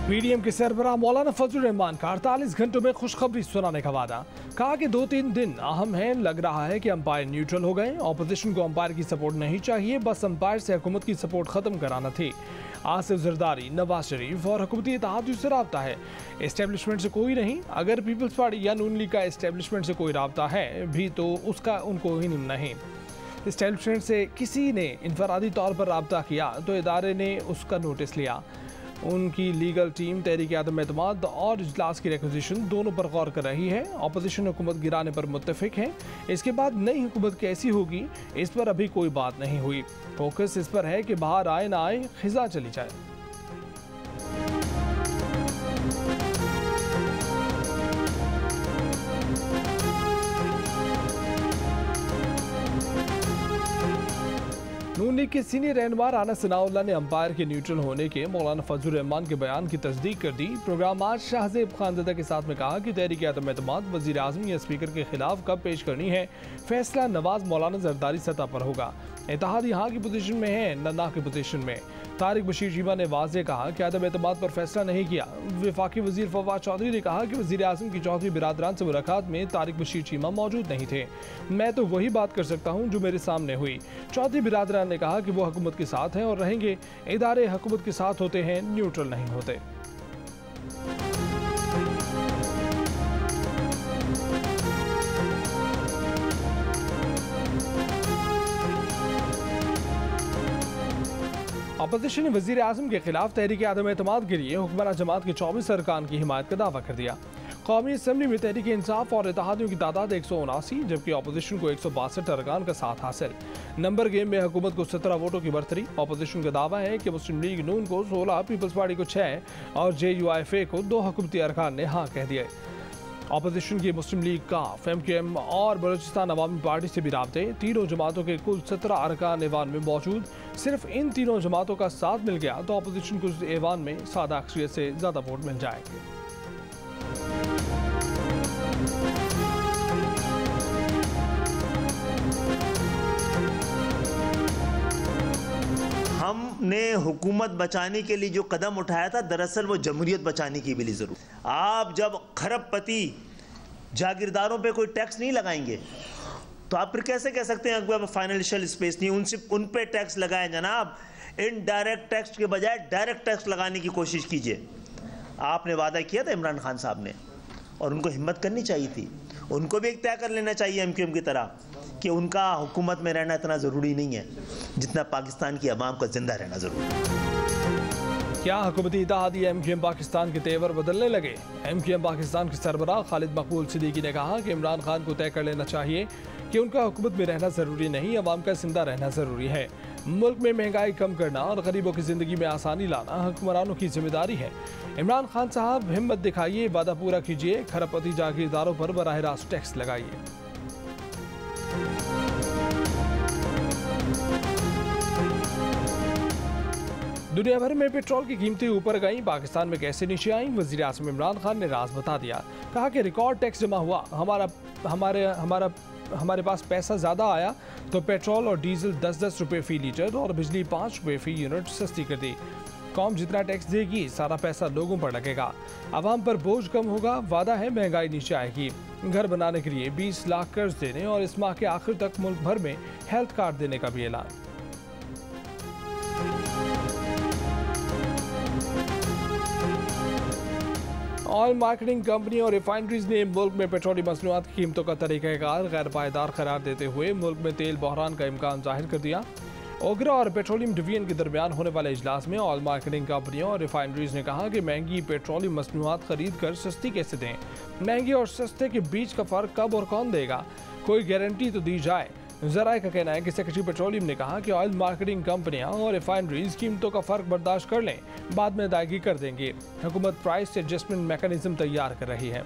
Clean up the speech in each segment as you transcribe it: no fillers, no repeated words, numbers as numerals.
PDM के सरबराह मौलाना फजलुर रहमान का 48 घंटों में खुशखबरी सुनाने का वादा। कहा कि 2-3 दिन अहम हैं। लग रहा है कि अंपायर न्यूट्रल हो गए। ऑपोजिशन को अंपायर की सपोर्ट नहीं चाहिए, बस अंपायर से हुकूमत की सपोर्ट खत्म कराना थी। आसिफ जरदारी, नवाज शरीफ और हुकूमती इत्तेहादियों से राब्ता है, एस्टेब्लिशमेंट से कोई नहीं। अगर पीपल्स पार्टी या नून लीग का एस्टेब्लिशमेंट से कोई राब्ता है भी तो उसका उनको ही नहीं। एस्टेब्लिशमेंट से किसी ने इनफरादी तौर पर राब्ता किया तो इदारे ने उसका नोटिस लिया। उनकी लीगल टीम तहरीक आदम एतमाद और इजलास की रिक्विजिशन दोनों पर गौर कर रही है। ऑपोजिशन हुकूमत गिराने पर मुत्तफिक है। इसके बाद नई हुकूमत कैसी होगी इस पर अभी कोई बात नहीं हुई। फोकस इस पर है कि बाहर आए ना आए, खिजा चली जाए। नून लीग के सीनियर रहनुमा राना सनाउल्लाह ने अंपायर के न्यूट्रल होने के मौलाना फजलुर रहमान के बयान की तस्दीक कर दी। प्रोग्राम आज शाहजेब खानज़ादा के साथ में कहा कि तहरीक आदम एतमाद वज़ीर आज़म या स्पीकर के खिलाफ कब पेश करनी है, फैसला नवाज मौलाना जरदारी सतह पर होगा। इत्तेहाद यहाँ की पोजीशन में है न ना की पोजीशन में। तारिक बशीर चीमा ने वाज़ेह कहा कि आदम एतमाद पर फैसला नहीं किया। वफाकी वज़ीर फवाद चौधरी ने कहा कि वज़ीर आज़म की चौधरी बिरादरान से मुलाकात में तारिक बशीर चीमा मौजूद नहीं थे। मैं तो वही बात कर सकता हूँ जो मेरे सामने हुई। चौधरी बिरादरान ने कहा कि वो हुकूमत के साथ हैं और रहेंगे। इदारे हुकूमत के साथ होते हैं, न्यूट्रल नहीं होते। अपोजिशन ने वज़ीर आज़म के खिलाफ तहरीक आदम एतमाद के लिए हुक्मरान जमात के 24 अरकान की हिमायत का दावा कर दिया। कौमी असम्बली में तहरीक इंसाफ और इत्तेहादियों की तादाद 179, जबकि अपोजिशन को 162 अरकान का साथ हासिल। नंबर गेम में हुकूमत को 17 वोटों की बढ़तरी। अपोजिशन का दावा है कि मुस्लिम लीग नून को 16, पीपल्स पार्टी को 6 और JUIFA को 2 हुकूमती अरकान ने हाँ कह दिए। अपोजिशन की मुस्लिम लीग का FMKM और बलूचिस्तान अवामी पार्टी से भी राब्ते। तीनों जमातों के कुल 17 अरकान ऐवान में मौजूद। सिर्फ इन तीनों जमातों का साथ मिल गया तो अपोजिशन को इस ऐवान में सादा अक्सरियत से ज़्यादा वोट मिल जाएंगे। हमने हुकूमत बचाने के लिए जो कदम उठाया था, दरअसल वो जमहूरियत बचाने की भी जरूर। आप जब खरबपति जागीरदारों पे कोई टैक्स नहीं लगाएंगे तो आप फिर कैसे कह सकते हैं कि फाइनेंशियल स्पेस नहीं, उन पे टैक्स लगाए जनाब। इनडायरेक्ट टैक्स के बजाय डायरेक्ट टैक्स लगाने की कोशिश कीजिए। आपने वादा किया था इमरान खान साहब ने, और उनको हिम्मत करनी चाहिए थी। उनको भी एक तय कर लेना चाहिए MQM की तरह कि उनका हुकूमत में रहना इतना ज़रूरी नहीं है जितना पाकिस्तान की अवाम का जिंदा रहना ज़रूरी है। क्या हुकूमती इत्तेहादी MQM पाकिस्तान के तेवर बदलने लगे? MQM पाकिस्तान के सरबराह खालिद मकबूल सिद्दीकी ने कहा कि इमरान खान को तय कर लेना चाहिए कि उनका हुकूमत में रहना ज़रूरी नहीं, अवाम का जिंदा रहना ज़रूरी है। मुल्क में महंगाई कम करना और गरीबों की ज़िंदगी में आसानी लाना हुक्मरानों की जिम्मेदारी है। इमरान खान साहब हिम्मत दिखाइए, वादा पूरा कीजिए, खरबपति जागीरदारों पर बराह रास्त टैक्स लगाइए। दुनिया भर में पेट्रोल की कीमतें ऊपर गईं, पाकिस्तान में कैसे नीचे आईं? वज़ीर आज़म इमरान खान ने राज बता दिया। कहा कि रिकॉर्ड टैक्स जमा हुआ, हमारे पास पैसा ज़्यादा आया तो पेट्रोल और डीजल 10-10 रुपये फ़ी लीटर और बिजली 5 रुपये फ़ी यूनिट सस्ती कर दी। कौम जितना टैक्स देगी सारा पैसा लोगों पर लगेगा, आवाम पर बोझ कम होगा। वादा है महंगाई नीचे आएगी। घर बनाने के लिए 20 लाख कर्ज देने और इस माह के आखिर तक मुल्क भर में हेल्थ कार्ड देने का भी ऐलान। ऑयल मार्केटिंग कंपनी और रिफाइनरीज ने मुल्क में पेट्रोलियम मसनूआत की कीमतों का तरीक़ाकार गैर पायदार करार देते हुए मुल्क में तेल बहरान का इम्कान जाहिर कर दिया। ओगरा और पेट्रोलियम डिवीजन के दरमियान होने वाले इजलास में ऑयल मार्केटिंग कंपनियों और रिफाइनरीज ने कहा कि महंगी पेट्रोलियम मसनूआत खरीद कर सस्ती कैसे दें। महंगे और सस्ते के बीच का फ़र्क कब और कौन देगा, कोई गारंटी तो दी जाए। ज़राए का कहना है कि सेक्रेटरी पेट्रोलियम ने कहा कि ऑयल मार्केटिंग कंपनियां और रिफाइनरीज कीमतों का फ़र्क बर्दाश्त कर लें, बाद में अदायगी कर देंगे। हुकूमत प्राइस एडजस्टमेंट मैकेनिज्म तैयार कर रही है।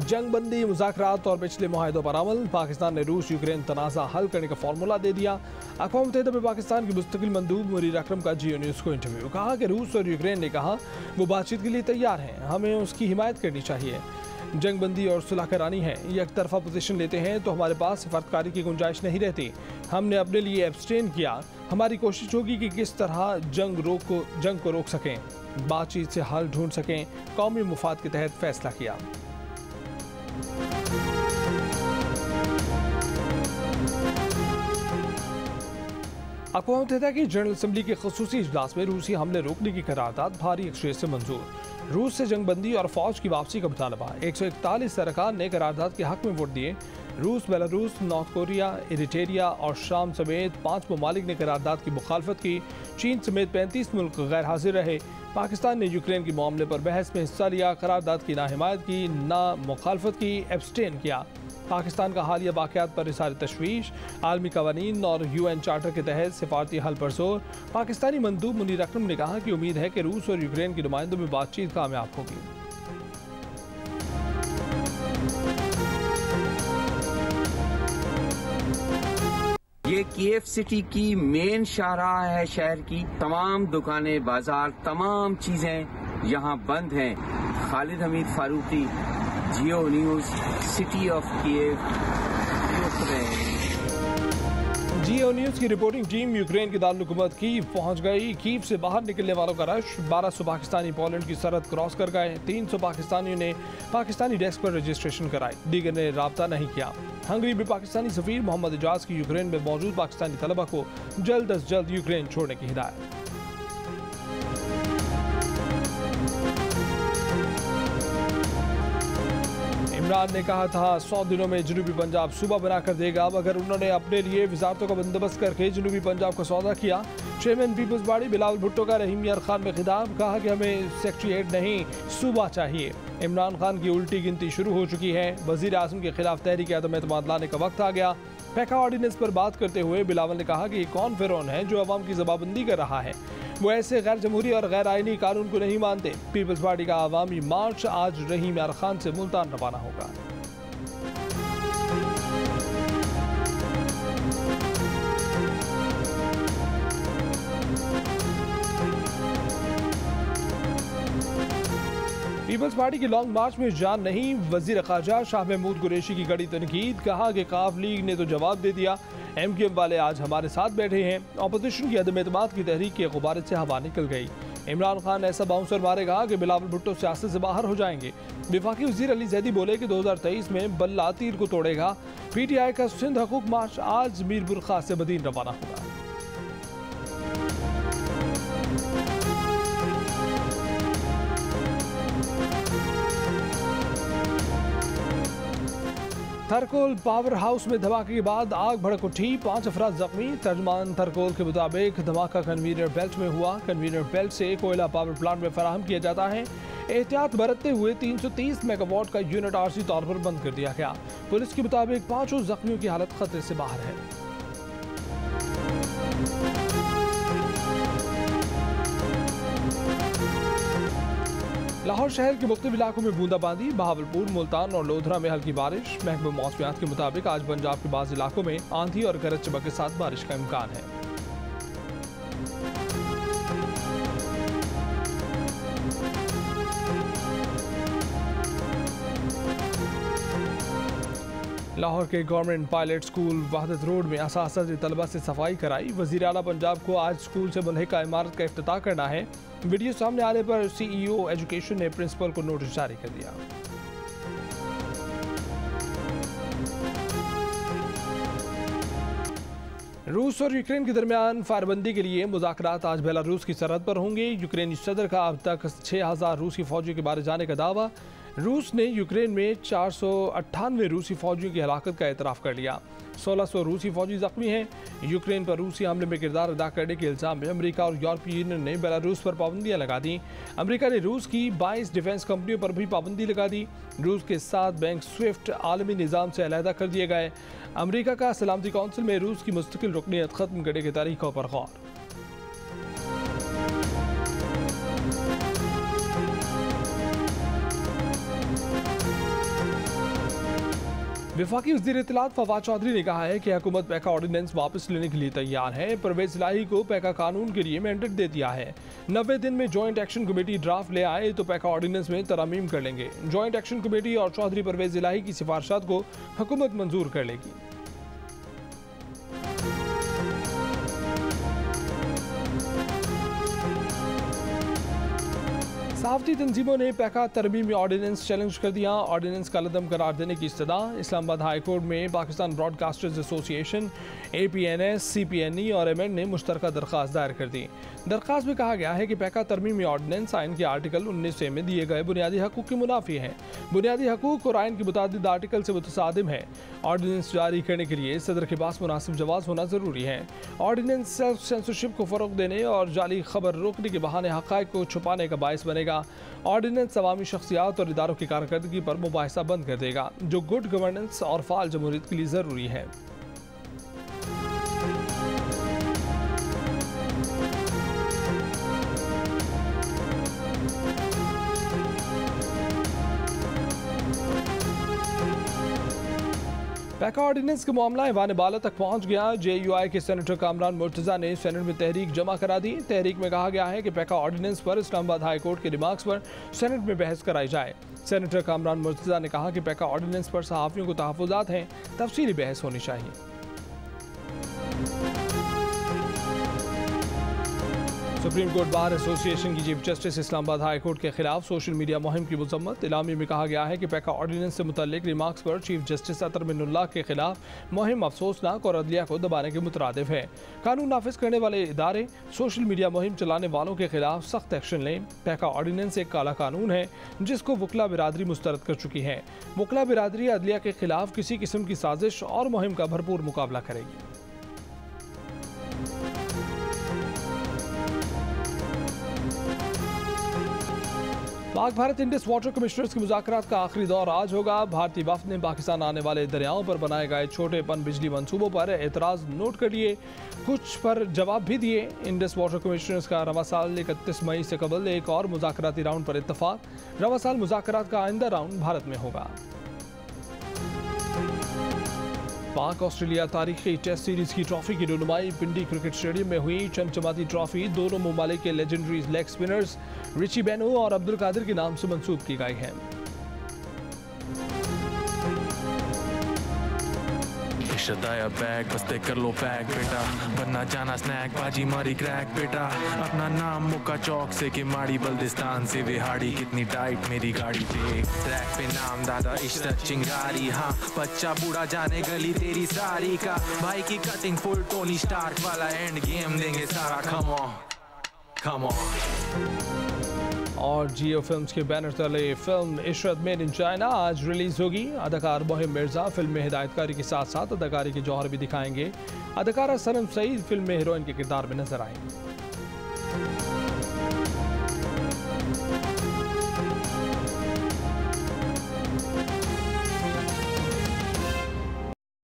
जंगबंदी मुज़ाकरात और पिछले मुआहदों पर अमल। पाकिस्तान ने रूस यूक्रेन तनाज़ा हल करने का फॉर्मूला दे दिया। अक़वाम मुत्तहिदा में पाकिस्तान की मुस्तकिल मंदूब मुनीर अकरम का जियो न्यूज़ को इंटरव्यू। कहा कि रूस और यूक्रेन ने कहा वो बातचीत के लिए तैयार हैं, हमें उसकी हिमायत करनी चाहिए। जंगबंदी और सुलह करानी है, एक तरफा पोजीशन लेते हैं तो हमारे पास सिफारतकारी की गुंजाइश नहीं रहती। हमने अपने लिए एब्सटेन किया। हमारी कोशिश होगी कि किस तरह जंग को रोक सकें, बातचीत से हल ढूंढ सकें। कौमी मुफाद के तहत फैसला किया। अक़वाम मुत्तहिदा की जनरल असम्बली के ख़ुसूसी इजलास में रूसी हमले रोकने की करारदाद भारी अक्सरियत से मंजूर। रूस से जंगबंदी और फौज की वापसी का मुतालबा। 141 अरकान ने करारदाद के हक में वोट दिए। रूस, बेलारूस, नॉर्थ कोरिया, इरिट्रिया और शाम समेत 5 ममालिक ने करारदाद की मुखालफत की। चीन समेत 35 मुल्क गैर हाजिर रहे। पाकिस्तान ने यूक्रेन के मामले पर बहस में हिस्सा लिया। करारदाद की ना हिमायत की, ना मुखालफत की, एब्सटेन किया। पाकिस्तान का हालिया वाक़यात पर इज़हार तशवीश। आलमी कवानीन और UN चार्टर के तहत सिफारती हल पर जोर। पाकिस्तानी मंदूब मुनीर अकरम ने कहा कि उम्मीद है कि रूस और यूक्रेन के नुमाइंदों में बातचीत कामयाब होगी। ये कीव सिटी की मेन शाहराह है। शहर की तमाम दुकानें, बाजार, तमाम चीजें यहाँ बंद हैं। Khalid Hamid Farooqui, Geo News, city of Kyiv. Geo News की रिपोर्टिंग टीम यूक्रेन की दारुल-हुकूमत कीव पहुंच गई। कीव से बाहर निकलने वालों का रश। 1200 पाकिस्तानी पोलैंड की सरहद क्रॉस कर गए। 300 पाकिस्तानियों ने पाकिस्तानी डेस्क पर रजिस्ट्रेशन कराई, दीगर ने राब्ता नहीं किया। हंगरी में पाकिस्तानी सफीर मोहम्मद एजाज की यूक्रेन में मौजूद पाकिस्तानी तलबा को जल्द अज जल्द यूक्रेन छोड़ने की हिदायत। इमरान ने कहा था 100 दिनों में जनूबी पंजाब सूबा बनाकर देगा, मगर उन्होंने अपने लिए वजारतों का बंदोबस्त करके जनूबी पंजाब का सौदा किया। Chairman People's Party Bilawal Bhutto का रहीम यार खान में खिताब, कहा कि हमें सेक्रेटरीट नहीं सूबा चाहिए। इमरान खान की उल्टी गिनती शुरू हो चुकी है। वजीर आज़म के खिलाफ तहरीक अदम एतमाद लाने का वक्त आ गया। पैका ऑर्डिनेंस पर बात करते हुए बिलावल ने कहा कि ये कौन फिरौन है जो अवाम की जबाबंदी कर रहा है। वो ऐसे गैर जमहूरी और गैर आइनी कानून को नहीं मानते। पीपल्स पार्टी का अवामी मार्च आज रहीम यार खान से मुल्तान रवाना होगा। पीपल्स पार्टी की लॉन्ग मार्च में जान नहीं। वजीर ख़ारजा शाह महमूद कुरैशी की कड़ी तनकीद, कहा कि काफ लीग ने तो जवाब दे दिया। MQM वाले आज हमारे साथ बैठे हैं। अपोजिशन की अदम एतमाद की तहरीक के गुब्बारे से हवा निकल गई। इमरान खान ऐसा बाउंसर मारेगा कि बिलावल भुट्टो सियासत से बाहर हो जाएंगे। वफाकी वज़ीर अली जैदी बोले कि 2023 में बल्ला तीर को तोड़ेगा। PTI का सिंध हकूक मार्च आज मीरपुर खास से मदीन रवाना होगा। थरकोल पावर हाउस में धमाके के बाद आग भड़क उठी, 5 अफराद जख्मी। तर्जमान थरकोल के मुताबिक धमाका कन्वीनर बेल्ट में हुआ। कन्वीनर बेल्ट से कोयला पावर प्लांट में फराहम किया जाता है। एहतियात बरतते हुए 330 मेगावाट का यूनिट आर्जी तौर पर बंद कर दिया गया। पुलिस के मुताबिक 5 जख्मियों की हालत खतरे से बाहर है। लाहौर शहर के मुख्तलिफ इलाकों में बूंदाबांदी। बहावलपुर, मुल्तान और लोधरा में हल्की बारिश। महकमा मौसमियात के मुताबिक आज पंजाब के बाज़ इलाकों में आंधी और गरज चमक के साथ बारिश का इम्कान है। लाहौर के गवर्नमेंट पायलट स्कूल वहदत रोड में असातिज़ा ने तलबा से सफाई कराई। वज़ीर आला पंजाब को आज स्कूल से मुल्हिका इमारत का इफ्तिताह करना है। वीडियो सामने आने पर CEO एजुकेशन ने प्रिंसिपल को नोटिस जारी कर दिया। रूस और यूक्रेन के दरमियान फायरबंदी के लिए मुज़ाकरात आज बेलारूस की सरहद पर होंगे। यूक्रेनी सदर का अब तक 6000 रूसी फौजियों के मारे जाने का दावा। रूस ने यूक्रेन में 498 रूसी फौजियों की हलाकत का एतराफ़ कर लिया। 1600 रूसी फौजी जख्मी हैं। यूक्रेन पर रूसी हमले में किरदार अदा करने के इल्ज़ाम में अमेरिका और यूरोपीय यूनियन ने बेलारूस पर पाबंदियां लगा दी। अमेरिका ने रूस की 22 डिफेंस कंपनियों पर भी पाबंदी लगा दी। रूस के 7 बैंक स्विफ्ट आलमी निज़ाम से अलहदा कर दिए गए। अमेरिका का सलामती कौंसिल में रूस की मुस्तकिल रुकनियत ख़त्म करने के तरीक़ों पर गौर। वफाकी वज़ीर इत्तलात फवाद चौधरी ने कहा है कि हुकूमत पैका ऑर्डिनेंस वापस लेने के लिए तैयार है। परवेज इलाही को पैका कानून के लिए मैंडेट दे दिया है। 90 दिन में जॉइंट एक्शन कमेटी ड्राफ्ट ले आए तो पैका ऑर्डिनेंस में तरमीम कर लेंगे। जॉइंट एक्शन कमेटी और चौधरी परवेज इलाही की सिफारिशात को हुकूमत मंजूर कर लेगी। सहाफ़ती तंजीमों ने पैका तरमीमी ऑर्डिनेंस चैलेंज कर दिया। ऑर्डिनेंस का लदम करार देने की इस्तदा। इस्लामाबाद हाई कोर्ट में Pakistan broadcasters association, APNS, CPNE और MN ने मुश्तरका दरख्वास्त दायर कर दी। दरख्वास्त में कहा गया है कि पैका तरमीमी ऑर्डिनेंस आइन के आर्टिकल 19A में दिए गए बुनियादी हकूक़ के मुनाफी है। बुनियादी हकूक़ और आइन के मुतादिद आर्टिकल से मुतसादिम है। ऑर्डिनेंस जारी करने के लिए सदर के पास मुनासिब जवाब होना ज़रूरी है। ऑर्डिनेंस सेल्फ सेंसरशिप को फ़रोग़ देने और जाली खबर रोकने के बहाने हक़ाइक़ को छुपाने का बायस बनेगा। ऑर्डिनेंस अवामी शख्सियात और इदारों की कारकर्दगी पर मुबाहिसा बंद कर देगा, जो गुड गवर्नेंस और फ़ाल जमहूरियत के लिए ज़रूरी है। पैका ऑर्डिनेंस का मामला ऐवान बाला तक पहुंच गया। JUI के सेनेटर कामरान मुर्तज़ा ने सेनेट में तहरीक जमा करा दी। तहरीक में कहा गया है कि पैका ऑर्डिनेंस पर इस्लामाबाद हाई कोर्ट के रिमार्क्स पर सेनेट में बहस कराई जाए। सेनेटर कामरान मुर्तज़ा ने कहा कि पैका ऑर्डिनेंस पर सहाफ़ियों को तहफ़्फ़ुज़ात हैं, तफसीली बहस होनी चाहिए। सुप्रीम कोर्ट बार एसोसिएशन की chief justice Islamabad high court के खिलाफ सोशल मीडिया मुहिम की मजम्मत। इलामी में कहा गया है कि पैका ऑर्डिनेंस से मुतल्लिक रिमार्क्स पर चीफ जस्टिस अतर मिनुल्लाह के खिलाफ मुहिम अफसोसनाक और अदलिया को दबाने के मुतरादिफ है। कानून नाफिज करने वाले इदारे सोशल मीडिया मुहिम चलाने वालों के खिलाफ सख्त एक्शन लें। पैका ऑर्डिनेंस एक काला कानून है जिसको वकला बिरादरी मुस्तरद कर चुकी है। वकला बिरादरी अदलिया के खिलाफ किसी किस्म की साजिश और मुहिम का भरपूर मुकाबला करेगी। Pak Bharat Indus water commissioners के मुज़ाकरात का आखिरी दौर आज होगा। भारतीय वफ़द ने पाकिस्तान आने वाले दरियाओं पर बनाए गए छोटे पन बिजली मंसूबों पर एतराज़ नोट कर लिए, कुछ पर जवाब भी दिए। इंडस वाटर कमिश्नर्स का रवा साल 31 मई से कबल एक और मुज़ाकराती राउंड पर इत्तफाक। रवा साल मुज़ाकरात का आइंदा राउंड भारत में होगा। पाक ऑस्ट्रेलिया तारीखी टेस्ट सीरीज की ट्रॉफी की रुनुमाई पिंडी क्रिकेट स्टेडियम में हुई। चमचमाती ट्रॉफी दोनों ममालिक के लेजेंडरी लेग स्पिनर्स रिची बेनो और अब्दुल कादिर के नाम से मंसूब की गई है। शदाया बैग बस्ते कर लो पैक बेटा, बनना जाना स्नैक बाजी मारी क्रैक बेटा। अपना नाम मुक्का चौक से कि माड़ी बल्दिस्तान से विहाड़ी, कितनी टाइट मेरी गाड़ी पे ट्रैक पे नाम दादा इश्रत चिंगारी। हाँ बच्चा बूढ़ा जाने गली तेरी सारी का, भाई की कटिंग फुल टोनी स्टार्क वाला एंड गेम देंगे सारा। Come on come on. और जियो फिल्म्स के बैनर तले film Ishrat made in China आज रिलीज होगी। अदाकार मोहिम मिर्जा फिल्म में हिदायतकारी के साथ साथ अदाकारी के जौहर भी दिखाएंगे। अदाकारा सनम सईद फिल्म में हीरोइन के किरदार में नजर आएंगी।